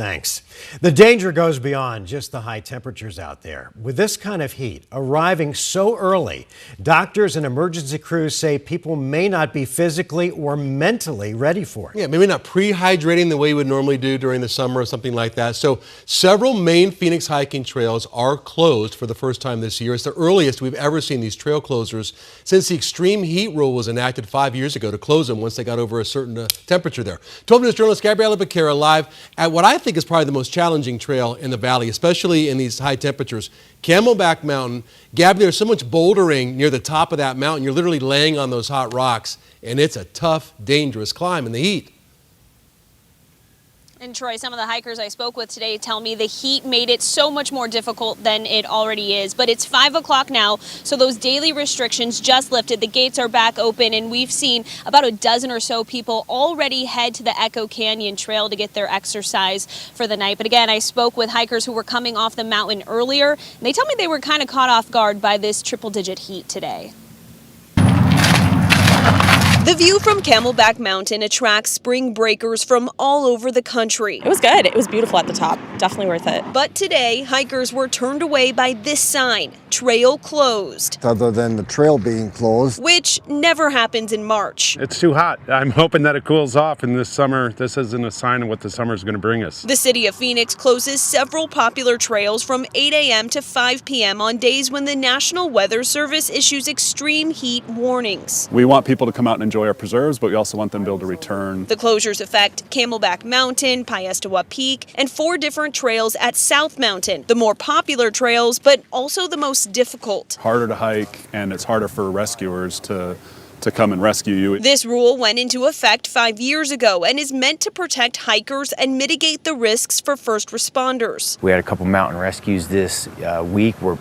Thanks. The danger goes beyond just the high temperatures out there. With this kind of heat arriving so early, doctors and emergency crews say people may not be physically or mentally ready for it. Yeah, maybe not pre-hydrating the way you would normally do during the summer or something like that. So several main Phoenix hiking trails are closed for the first time this year. It's the earliest we've ever seen these trail closures since the extreme heat rule was enacted 5 years ago to close them once they got over a certain temperature there. 12 News journalist Gabriela Becerra live at what I think is probably the most challenging trail in the valley, especially in these high temperatures. Camelback Mountain. Gabby, there's so much bouldering near the top of that mountain. You're literally laying on those hot rocks, and it's a tough, dangerous climb in the heat. And Troy, some of the hikers I spoke with today tell me the heat made it so much more difficult than it already is. But it's 5 o'clock now, so those daily restrictions just lifted. The gates are back open, and we've seen about a dozen or so people already head to the Echo Canyon Trail to get their exercise for the night. But again, I spoke with hikers who were coming off the mountain earlier, and they told me they were kind of caught off guard by this triple-digit heat today. The view from Camelback Mountain attracts spring breakers from all over the country. It was good. It was beautiful at the top. Definitely worth it. But today, hikers were turned away by this sign, trail closed. Other than the trail being closed. Which never happens in March. It's too hot. I'm hoping that it cools off in this summer. This isn't a sign of what the summer is going to bring us. The city of Phoenix closes several popular trails from 8 a.m. to 5 p.m. on days when the National Weather Service issues extreme heat warnings. We want people to come out and enjoy our preserves, but we also want them to be able to return. The closures affect Camelback Mountain, Piestewa Peak, and 4 different trails at South Mountain. The more popular trails, but also the most difficult. Harder to hike, and it's harder for rescuers to come and rescue you. This rule went into effect 5 years ago and is meant to protect hikers and mitigate the risks for first responders. We had a couple mountain rescues this week where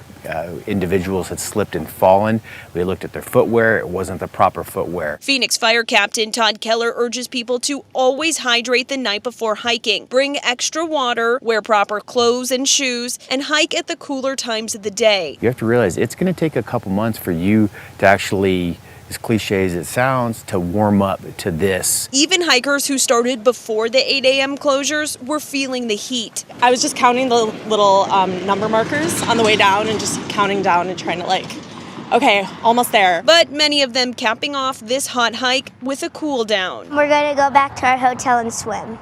individuals had slipped and fallen. We looked at their footwear. It wasn't the proper footwear. Phoenix Fire Captain Todd Keller urges people to always hydrate the night before hiking. Bring extra water, wear proper clothes and shoes, and hike at the cooler times of the day. You have to realize it's going to take a couple months for you to actually, as cliche as it sounds, to warm up to this. Even hikers who started before the 8 a.m. closures were feeling the heat. I was just counting the little number markers on the way down and just counting down and trying to okay, almost there. But many of them capping off this hot hike with a cool down. We're going to go back to our hotel and swim.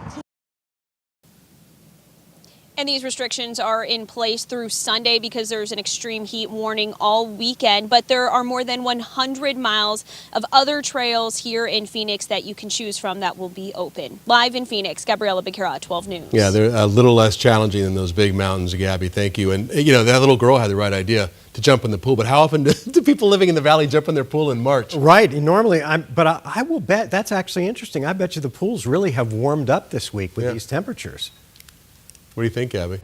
And these restrictions are in place through Sunday because there's an extreme heat warning all weekend. But there are more than 100 miles of other trails here in Phoenix that you can choose from that will be open. Live in Phoenix, Gabriela Becerra, 12 News. Yeah, they're a little less challenging than those big mountains, Gabby. Thank you. And, you know, that little girl had the right idea to jump in the pool. But how often do people living in the valley jump in their pool in March? Right. Normally, I will bet that's actually interesting. I bet you the pools really have warmed up this week with these temperatures. What do you think, Gabby?